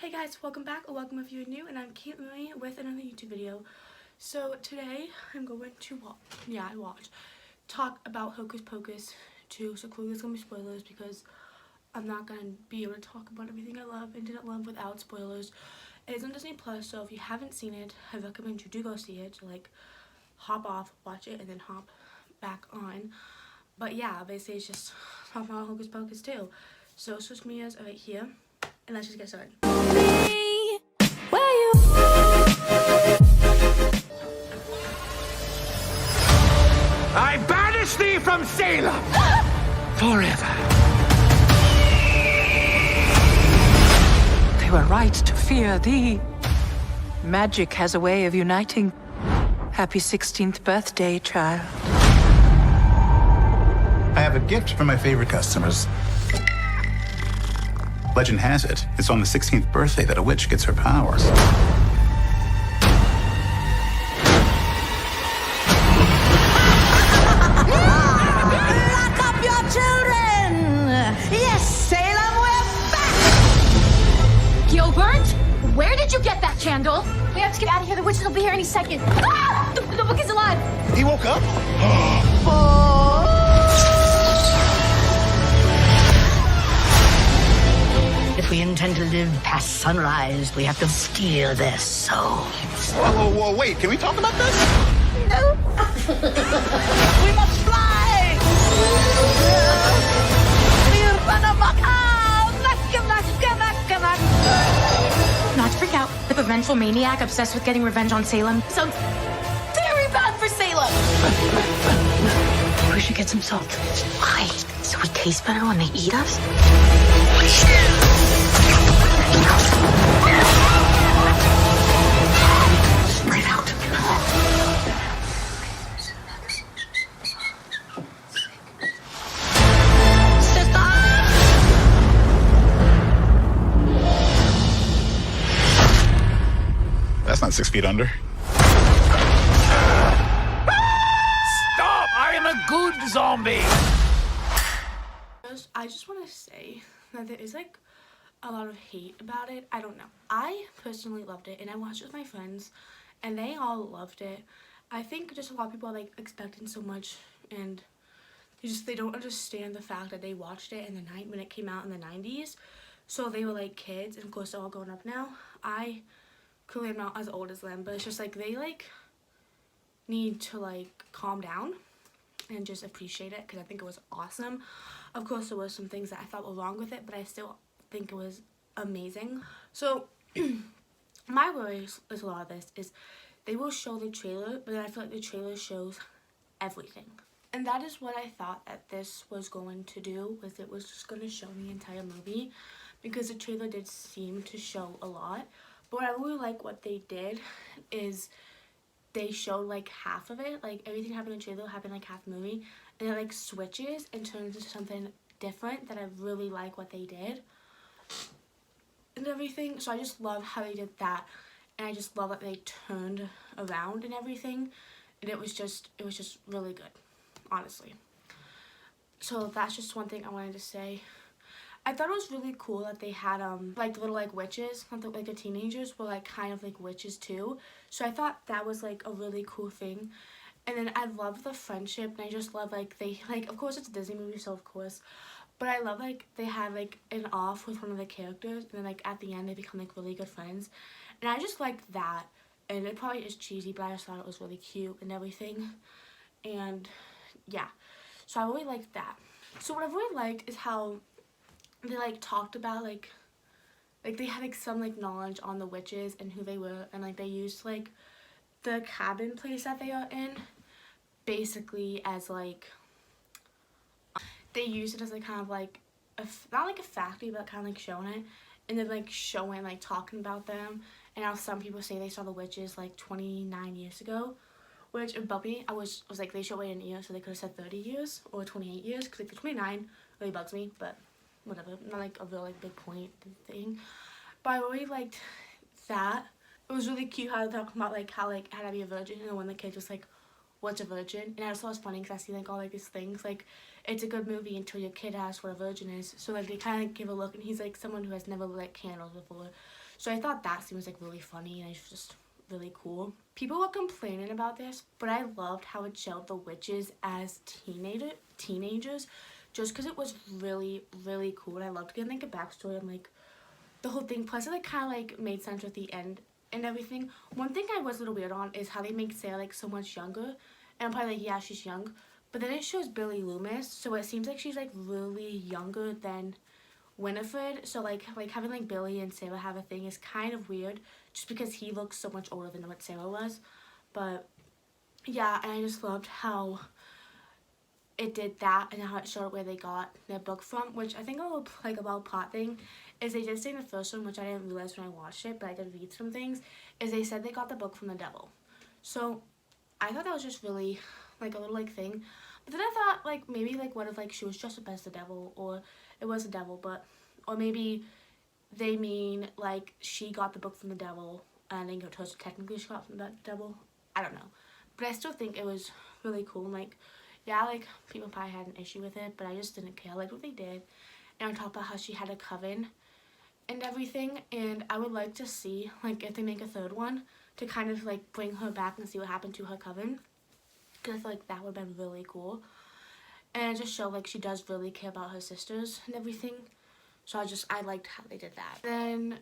Hey guys, welcome back or welcome if you're new, and I'm Caitlin with another YouTube video. So today I'm going to talk about Hocus Pocus 2. So clearly there's gonna be spoilers because I'm not gonna be able to talk about everything I love and didn't love without spoilers. It is on Disney Plus, so if you haven't seen it, I recommend you do go see it. So like hop off, watch it, and then hop back on. But yeah, basically it's just talking about Hocus Pocus 2. So social medias are right here, and let's just get started. I banish thee from Salem forever. They were right to fear thee. Magic has a way of uniting. Happy 16th birthday, child. I have a gift for my favorite customers. Legend has it, it's on the 16th birthday that a witch gets her powers. Lock up your children! Yes, Salem, we're back! Gilbert, where did you get that candle? We have to get out of here. The witches will be here any second. Ah! The book is alive. He woke up? If we intend to live past sunrise, we have to steal their souls. Whoa, wait, can we talk about this? No. We must fly! We'll run amok! Not to freak out, the vengeful maniac obsessed with getting revenge on Salem sounds very bad for Salem. We should get some salt. Why? So we taste better when they eat us? Spread out. That's not 6 feet under. Stop! I am a good zombie! I just want to say that there is like a lot of hate about it. I don't know. I personally loved it, and I watched it with my friends, and they all loved it. I think just a lot of people are like expecting so much, and they don't understand the fact that they watched it in the night when it came out in the 90s. So they were like kids, and of course they're all grown up now. I clearly am not as old as them, but it's just like they like need to like calm down and just appreciate it, because I think it was awesome. Of course there were some things that I thought were wrong with it, but I still think it was amazing. So my worries with a lot of this is they will show the trailer, but then I feel like the trailer shows everything. And that is what I thought that this was going to do, was it was just going to show the entire movie, because the trailer did seem to show a lot. But what I really like what they did is they showed like half of it, like everything happened in the trailer happened like half the movie, and it like switches and turns into something different that I really like what they did and everything. So I just love how they did that, and I just love that they turned around and everything, and it was just really good, honestly. So that's just one thing I wanted to say. I thought it was really cool that they had like little like witches, not like the teenagers were like kind of like witches too. So I thought that was like a really cool thing. And then I love the friendship, and I just love like they like, of course it's a Disney movie, so of course, but I love like they had like an off with one of the characters, and then like at the end they become like really good friends, and I just liked that. And it probably is cheesy, but I just thought it was really cute and everything. And yeah, so I really liked that. So what I really liked is how they like talked about like they had like some like knowledge on the witches and who they were, and like they used like the cabin place that they are in basically as like they used it as like kind of like not like a factory, but kind of like showing it, and then like showing like talking about them, and how some people say they saw the witches like 29 years ago, which in Bumpy I was like they showed it in a year, so they could have said 30 years or 28 years, because like the 29 really bugs me, but whatever, not like a real like big point thing. But I really liked that. It was really cute how they talked about like how like had to be a virgin, and when the kid was like, what's a virgin, and I just thought it was funny because I see like all like these things like it's a good movie until your kid asks what a virgin is. So like they kind of give a look, and he's like someone who has never lit candles before. So I thought that scene was like really funny, and it's just really cool. People were complaining about this, but I loved how it showed the witches as teenagers, just because it was really cool. And I loved getting like a backstory and like the whole thing. Plus it like kind of like made sense with the end and everything. One thing I was a little weird on is how they make Sarah like so much younger, and I'm probably like, yeah, she's young, but then it shows Billy Loomis, so it seems like she's like really younger than Winifred. So like having like Billy and Sarah have a thing is kind of weird, just because he looks so much older than what Sarah was. But yeah, and I just loved how it did that and how it showed where they got their book from, which I think a little like about plot thing is they did say in the first one, which I didn't realize when I watched it, but I did read some things, is they said they got the book from the devil. So I thought that was just really like a little like thing. But then I thought like maybe like what if like she was dressed up as the devil, or it was the devil, but or maybe they mean like she got the book from the devil and then technically she got from the devil. I don't know, but I still think it was really cool. And like, yeah, like people probably had an issue with it, but I just didn't care. I liked what they did, and on top of how she had a coven and everything. And I would like to see like if they make a third one to kind of like bring her back and see what happened to her coven, because I feel like that would have been really cool, and it just showed like she does really care about her sisters and everything. So I liked how they did that. Then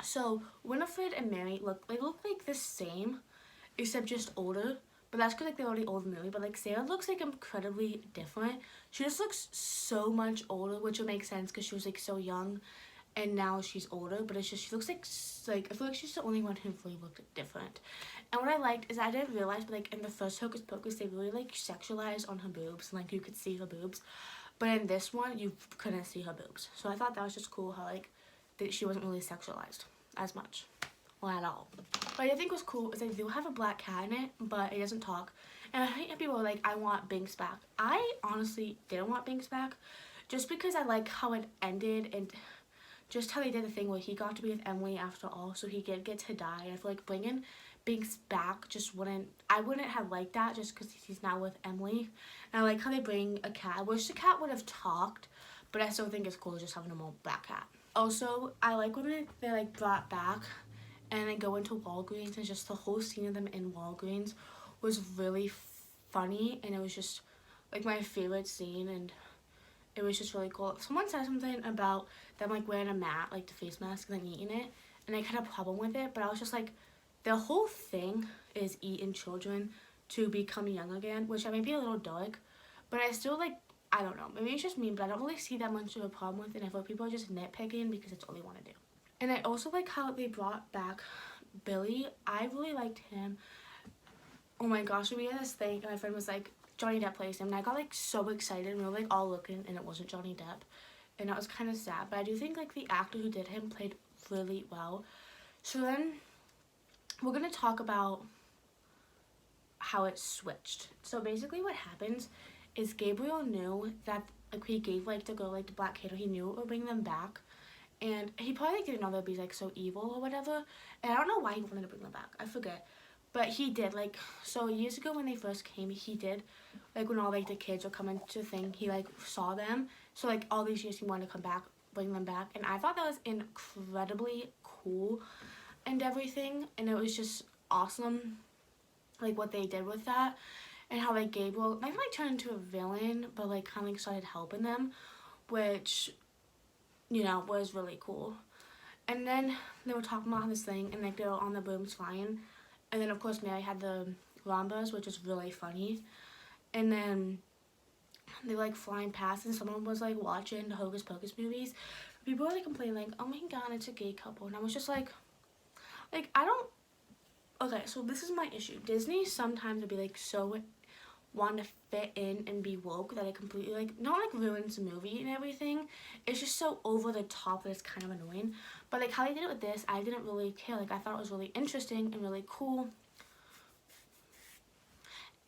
so Winifred and Mary look like the same, except just older. But that's because like they're already old in the movie. But like Sarah looks like incredibly different. She just looks so much older, which would make sense because she was like so young, and now she's older. But it's just she looks like I feel like she's the only one who really looked different. And what I liked is I didn't realize, but like in the first Hocus Pocus, they really like sexualized on her boobs, and like you could see her boobs. But in this one, you couldn't see her boobs. So I thought that was just cool how like that she wasn't really sexualized as much. Well, at all. What I think was cool is they do have a black cat in it, but it doesn't talk. And I hate people are like, I want Binks back. I honestly didn't want Binks back, just because I like how it ended and just how they did the thing where he got to be with Emily after all, so he did get to die. And I feel like bringing Binks back just I wouldn't have liked that just because he's now with Emily. And I like how they bring a cat. I wish the cat would have talked, but I still think it's cool just having a more black cat. Also, I like when they like brought back and they go into Walgreens, and just the whole scene of them in Walgreens was really funny, and it was just like my favorite scene, and it was just really cool. Someone said something about them like wearing a mat, like the face mask, and then eating it, and I had a problem with it, but I was just like, the whole thing is eating children to become young again, which I may be a little dark, but I still like, I don't know, maybe it's just me, but I don't really see that much of a problem with it, and I feel like people are just nitpicking because it's all they want to do. And I also like how they brought back Billy. I really liked him. Oh my gosh, we had this thing, and my friend was like, Johnny Depp plays him, and I got like so excited, and we were like all looking, and it wasn't Johnny Depp, and that was kind of sad. But I do think like the actor who did him played really well. So then we're gonna talk about how it switched. So basically what happens is Gabriel knew that like he gave like the girl like the black kid, or he knew it would bring them back, and he probably like, didn't know they'd be like so evil or whatever, and I don't know why he wanted to bring them back, I forget, but he did. Like, so years ago when they first came, he did like when all like the kids were coming to the thing, he like saw them, so like all these years he wanted to come back, bring them back, and I thought that was incredibly cool and everything, and it was just awesome like what they did with that, and how like Gabriel not like turned into a villain, but like kind of like started helping them, which, you know, was really cool. And then they were talking about this thing, and like they were on the booms flying, and then of course Mary had the Rambas, which was really funny, and then they like flying past, and someone was like watching the Hocus Pocus movies. People were like complaining like, oh my god, it's a gay couple, and I was just like I don't. Okay, so this is my issue. Disney sometimes would be like so want to fit in and be woke that it completely like not like ruins the movie and everything. It's just so over the top that it's kind of annoying. But like how they did it with this, I didn't really care. Like I thought it was really interesting and really cool.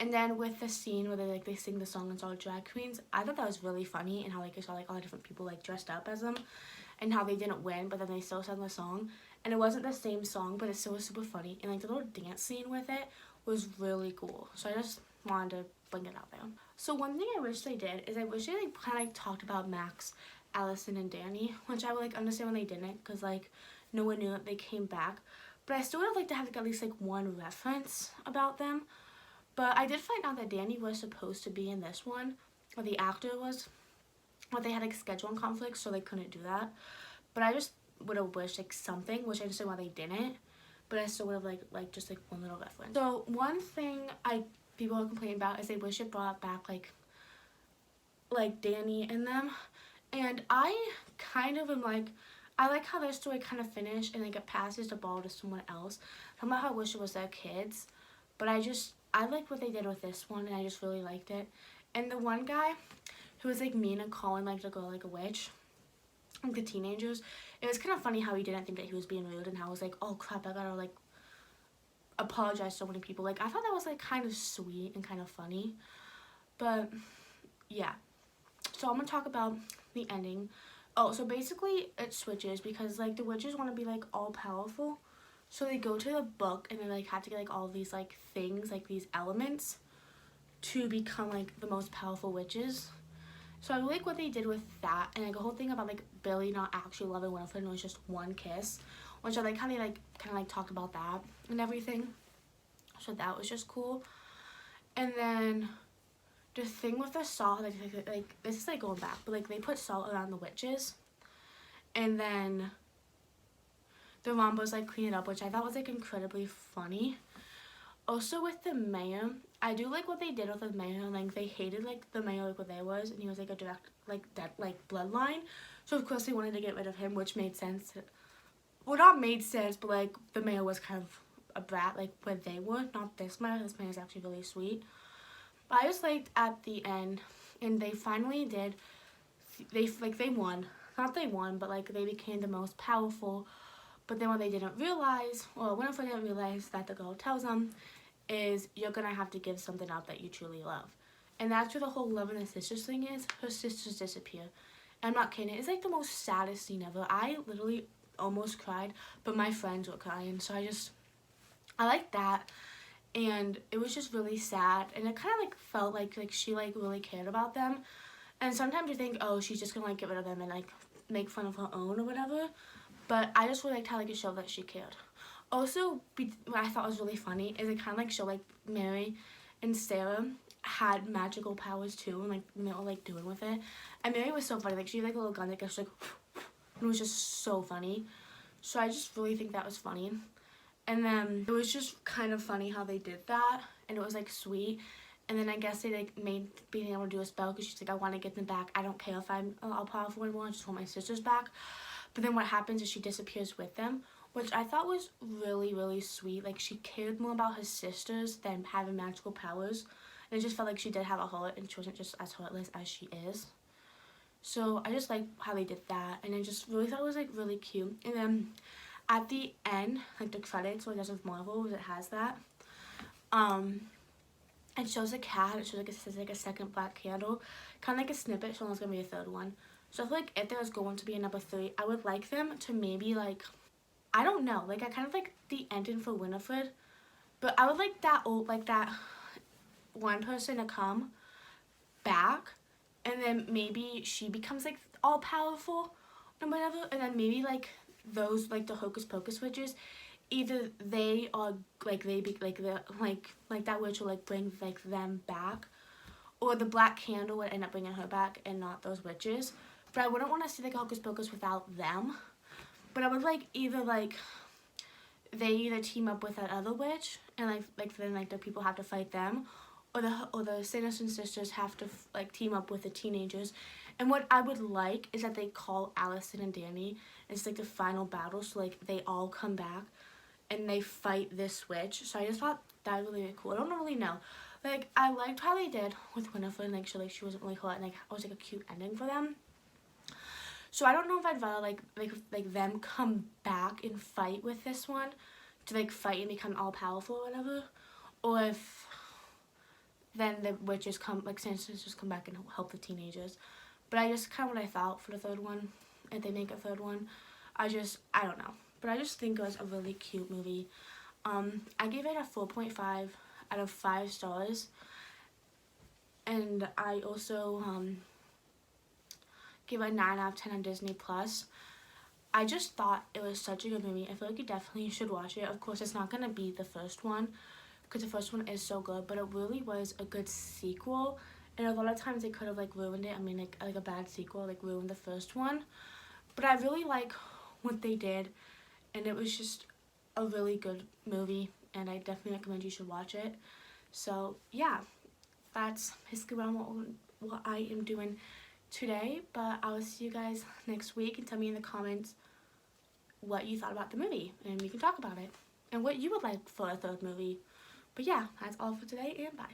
And then with the scene where they sing the song and saw drag queens, I thought that was really funny, and how like I saw like all the different people like dressed up as them, and how they didn't win, but then they still sang the song, and it wasn't the same song, but it still was super funny. And like the little dance scene with it was really cool. So I just wanted to bring it out there. So one thing I wish they did is I wish they like kind of like talked about Max, Allison, and Danny, which I would like understand when they didn't, because like no one knew that they came back. But I still would have liked to have like, at least like one reference about them. But I did find out that Danny was supposed to be in this one, or the actor was, but they had like scheduling conflicts, so they couldn't do that. But I just would have wished like something, which I understand why they didn't. But I still would have like just like one little reference. So one thing people are complaining about is they wish it brought back like Danny and them. And I kind of am like, I like how their story kind of finished and like it passes the ball to someone else. Talking about how I wish it was their kids. But I like what they did with this one, and I just really liked it. And the one guy who was like mean and calling like the girl like a witch, like the teenagers, it was kind of funny how he didn't think that he was being rude, and how I was like, oh crap, I gotta like apologize to so many people. Like I thought that was like kind of sweet and kind of funny. But yeah, so I'm gonna talk about the ending. Oh, so basically it switches because like the witches want to be like all powerful, so they go to the book and they like have to get like all these like things, like these elements, to become like the most powerful witches. So I like what they did with that, and like the whole thing about like Billy not actually loving Winifred and it was just one kiss, which I like how they like kind of like talked about that and everything. So that was just cool. And then the thing with the salt, like this is like going back, but like they put salt around the witches, and then the Rambos like clean it up, which I thought was like incredibly funny. Also with the mayor, I do like what they did with the mayor. Like they hated like the mayor like what they was, and he was like a direct like that like bloodline. So of course they wanted to get rid of him, which made sense. Well, not made sense, but like the mayor was kind of a brat like where they were. Not this mayor. This mayor is actually really sweet. But I just liked at the end, and they finally did. They won. Not they won, but like they became the most powerful. But then what they didn't realize, or Winifred didn't realize that the girl tells them, is you're gonna have to give something up that you truly love. And that's where the whole love and the sisters thing is. Her sisters disappear. I'm not kidding. It's like the most saddest scene ever. I literally almost cried, but my friends were crying. So I like that. And it was just really sad. And it kind of like felt like she like really cared about them. And sometimes you think, oh, she's just gonna like get rid of them and like make fun of her own or whatever. But I just really liked how like it showed that she cared. Also, what I thought was really funny is it kind of like showed like Mary and Sarah had magical powers too, and like they were like doing with it. And Mary was so funny, like she had like a little gun that goes like, and it was just so funny. So I just really think that was funny. And then it was just kind of funny how they did that, and it was like sweet. And then I guess they like made being able to do a spell because she's like, I want to get them back. I don't care if I'm all powerful anymore. I just want my sisters back. But then what happens is she disappears with them, which I thought was really, really sweet. Like, she cared more about her sisters than having magical powers. And it just felt like she did have a heart, and she wasn't just as heartless as she is. So I just like how they did that, and I just really thought it was like really cute. And then at the end, like the credits, like as of Marvel, it has that. It shows a cat. It shows like it says like a second black candle, kind of like a snippet. So there's gonna be a third one. So I feel like if there was going to be a number 3, I would like them to maybe like, I don't know, like I kind of like the ending for Winifred, but I would like that one person to come back, and then maybe she becomes like all powerful and whatever, and then maybe like those like the Hocus Pocus witches, either they are like they be like the like that witch will like bring like them back, or the black candle would end up bringing her back and not those witches. But I wouldn't want to see like a Hocus Pocus without them. But I would like either like they either team up with that other witch, and like then like the people have to fight them, or the Sanderson sisters have to like team up with the teenagers. And what I would like is that they call Allison and Danny. It's like the final battle, so like they all come back and they fight this witch. So I just thought that was really cool. I don't really know. Like I liked how they did with Winifred, like she wasn't really hurt, and like it was like a cute ending for them. So I don't know if I'd rather like them come back and fight with this one, to like fight and become all powerful or whatever, or if then the witches come, like Sanderson just come back and help the teenagers. But I just kind of what I thought for the third one, if they make a third one. I don't know, but I just think it was a really cute movie. I gave it a 4.5 out of 5 stars. And I also give it a 9 out of 10 on Disney Plus. I just thought it was such a good movie. I feel like you definitely should watch it. Of course, it's not gonna be the first one because the first one is so good, but it really was a good sequel. And a lot of times they could have like ruined it. I mean, like a bad sequel like ruined the first one. But I really like what they did, and it was just a really good movie, and I definitely recommend you should watch it. So yeah, that's basically what I am doing today, but I will see you guys next week, and tell me in the comments what you thought about the movie, and we can talk about it, and what you would like for a third movie. But yeah, that's all for today, and bye.